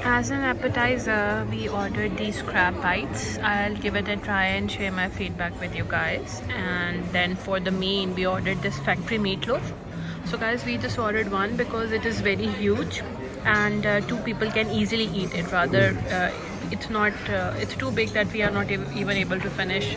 As an appetizer, we ordered these crab bites. I'll give it a try and share my feedback with you guys. And then for the main, we ordered this factory meatloaf. So guys, we just ordered one because it is very huge and two people can easily eat it. Rather, it's too big that we are not even able to finish.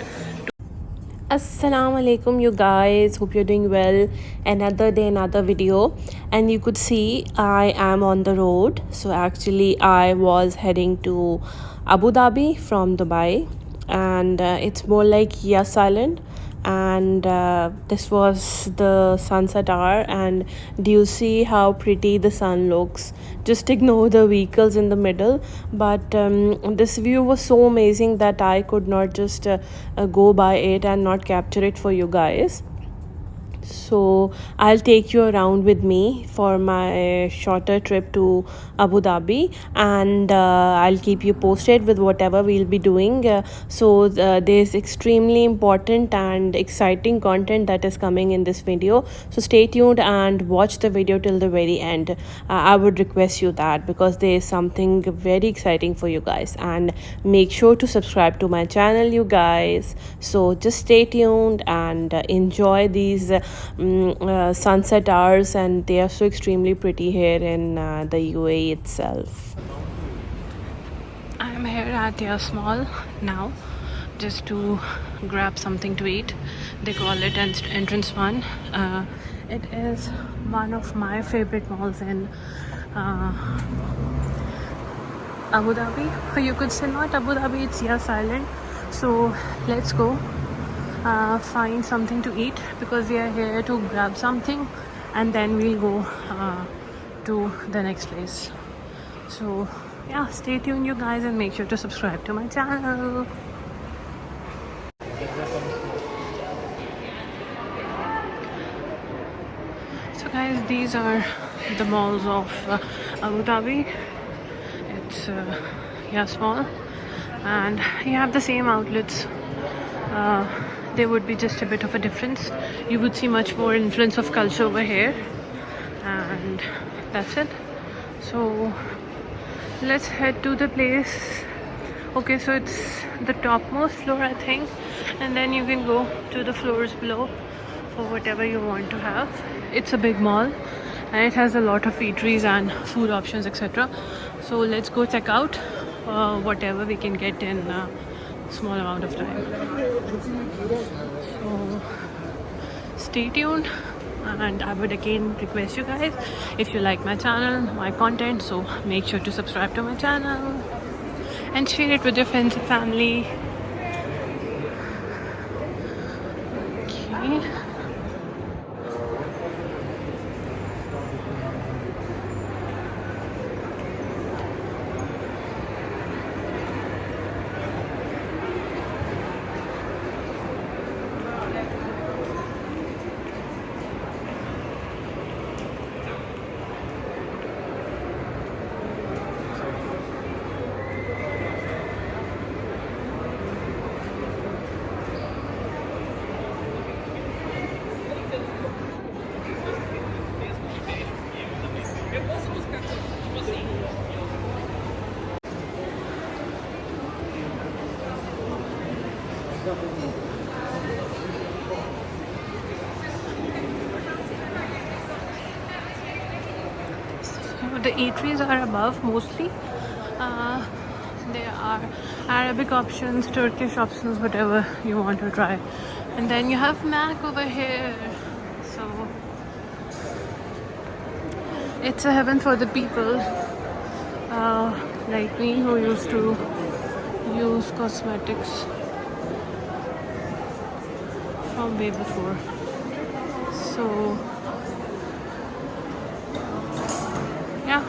Assalamu alaikum, you guys. Hope you're doing well. Another day, another video. And you could see I am on the road. So actually I was heading to Abu Dhabi from Dubai, and it's more like Yas Island. And this was the sunset hour, and do you see how pretty the sun looks? Just ignore the vehicles in the middle, but this view was so amazing that I could not just go by it and not capture it for you guys. So I'll take you around with me for my shorter trip to Abu Dhabi, and I'll keep you posted with whatever we'll be doing. There's extremely important and exciting content that is coming in this video, so stay tuned and watch the video till the very end. I would request you that, because there is something very exciting for you guys, and make sure to subscribe to my channel, you guys. So just stay tuned and enjoy these sunset hours, and they are so extremely pretty here in the UAE itself. I'm here at Yas Mall now just to grab something to eat. They call it entrance one. It is one of my favorite malls in Abu Dhabi, or you could say not Abu Dhabi, it's Yas Island. So let's go find something to eat, because we are here to grab something and then we'll go to the next place. So yeah, stay tuned you guys, and make sure to subscribe to my channel. So guys, these are the malls of Abu Dhabi. It's Yas Mall, and you have the same outlets. There would be just a bit of a difference. You would see much more influence of culture over here, and that's it. So let's head to the place. Okay, so it's the topmost floor, I think, and then you can go to the floors below for whatever you want to have. It's a big mall and it has a lot of eateries and food options, etc. So let's go check out whatever we can get in a small amount of time. So stay tuned, and I would again request you guys, if you like my channel, my content, so make sure to subscribe to my channel and share it with your friends and family. Okay. The eateries are above mostly. There are Arabic options, Turkish options, whatever you want to try. And then you have Mac over here. So it's a heaven for the people like me, who used to use cosmetics from way before. So yeah,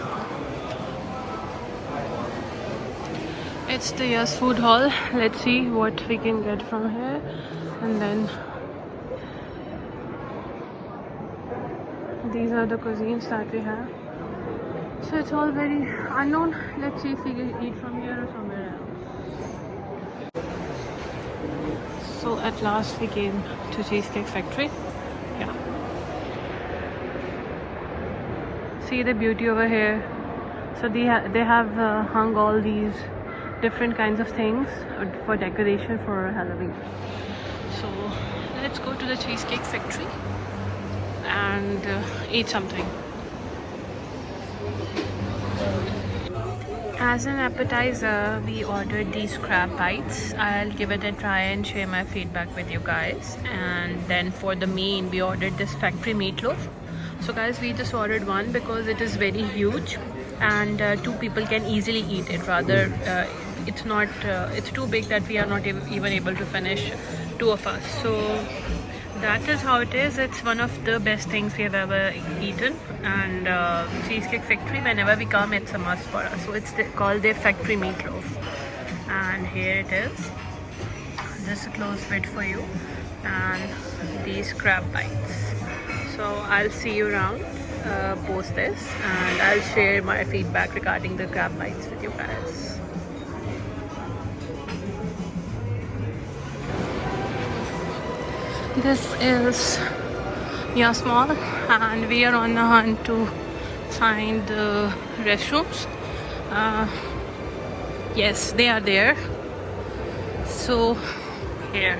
it's the Yes Food Hall. Let's see what we can get from here, and then these are the cuisines that we have. So it's all very unknown. Let's see if we can eat from here or somewhere else. So at last we came to Cheesecake Factory. Yeah. See the beauty over here. So they have hung all these different kinds of things for decoration for Halloween. So let's go to the Cheesecake Factory and eat something. As an appetizer, we ordered these crab bites. I'll give it a try and share my feedback with you guys. And then for the main, we ordered this factory meatloaf. So guys, we just ordered one because it is very huge and 2 people can easily eat it. Rather, it's too big that we are not even able to finish 2 of us. So that is how it is. It's one of the best things we have ever eaten, and Cheesecake Factory, whenever we come, it's a must for us. So it's called their factory meatloaf, and here it is. Just a close bit for you, and these crab bites. So I'll see you around post this, and I'll share my feedback regarding the crab bites with you guys. This is Yasmall, and we are on the hunt to find the restrooms. Yes, they are there. So here.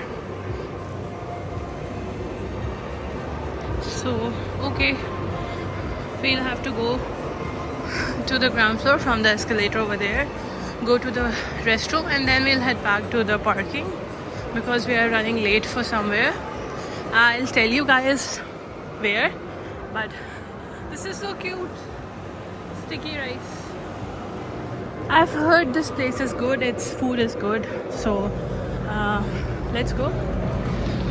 So okay, we'll have to go to the ground floor from the escalator over there, go to the restroom, and then we'll head back to the parking because we are running late for somewhere. I'll tell you guys where, but this is so cute. Sticky rice. I've heard this place is good, its food is good, so let's go.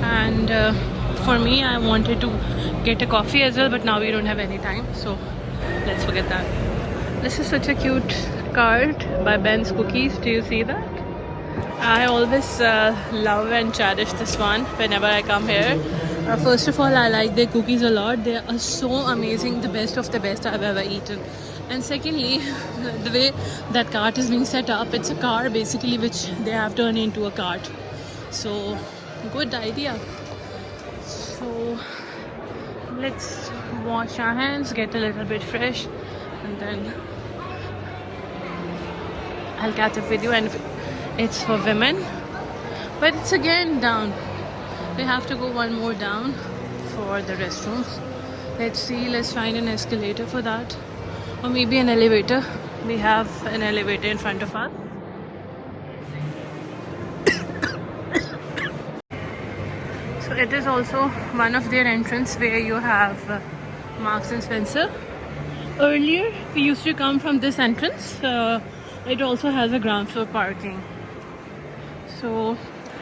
And for me, I wanted to get a coffee as well, but now we don't have any time, so let's forget that. This is such a cute cart by Ben's Cookies. Do you see that? I always love and cherish this one whenever I come here. First of all, I like their cookies a lot. They are so amazing, the best of the best I've ever eaten. And secondly, the way that cart is being set up, it's a car basically which they have turned into a cart. So good idea. So let's wash our hands, get a little bit fresh, and then I'll catch up with you. And it's for women, but it's again down. We have to go one more down for the restrooms. Let's see, let's find an escalator for that, or maybe an elevator. We have an elevator in front of us. So it is also one of their entrance where you have Marks and Spencer. Earlier we used to come from this entrance. It also has a ground floor parking. So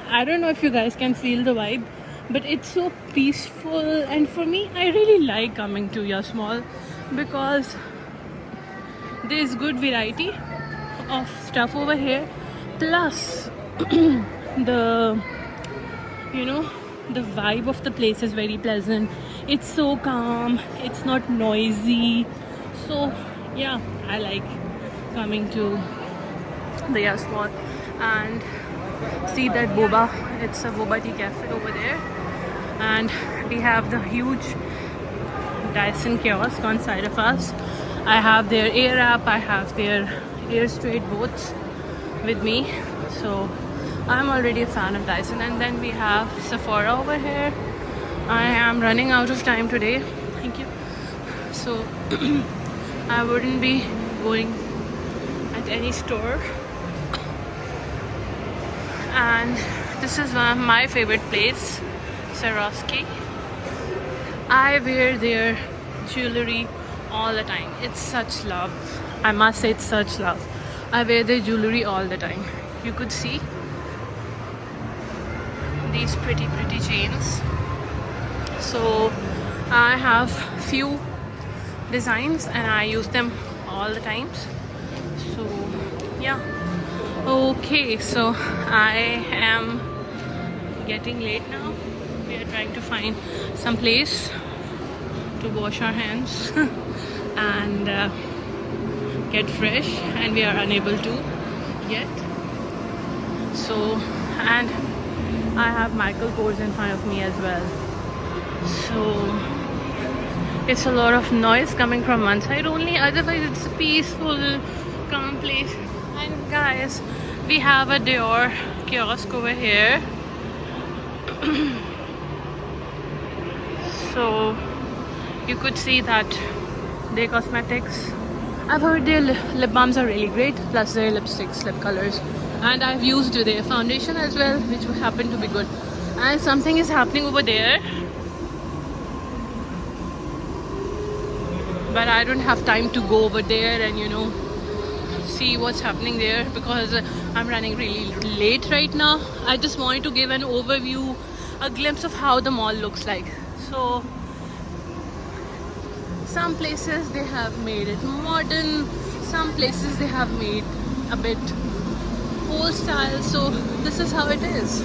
I don't know if you guys can feel the vibe, but it's so peaceful, and for me, I really like coming to Yasmall because there's good variety of stuff over here, plus the the vibe of the place is very pleasant. It's so calm, it's not noisy, so yeah, I like coming to the Yasmall. And see that boba, it's a boba tea cafe over there, and we have the huge Dyson kiosk on side of us. I have their air app, I have their air straight boats with me, so I'm already a fan of Dyson. And then we have Sephora over here. I am running out of time today, thank you, so I wouldn't be going at any store. And this is one of my favorite place, Swarovski. I wear their jewelry all the time. It's such love. I must say it's such love. I wear their jewelry all the time. You could see these pretty chains. So I have few designs and I use them all the times. So yeah. Okay, so I am getting late now. We are trying to find some place to wash our hands and get fresh, and we are unable to yet. So, and I have Michael Kors in front of me as well. So it's a lot of noise coming from one side only, otherwise it's a peaceful, calm place. And guys, we have a Dior kiosk over here. So you could see that their cosmetics, I've heard their lip balms are really great, plus their lipsticks, lip colors, and I've used their foundation as well, which happened to be good. And something is happening over there, but I don't have time to go over there and see what's happening there, because I'm running really late right now. I just wanted to give an overview, a glimpse of how the mall looks like. So some places they have made it modern, some places they have made a bit old style, so this is how it is.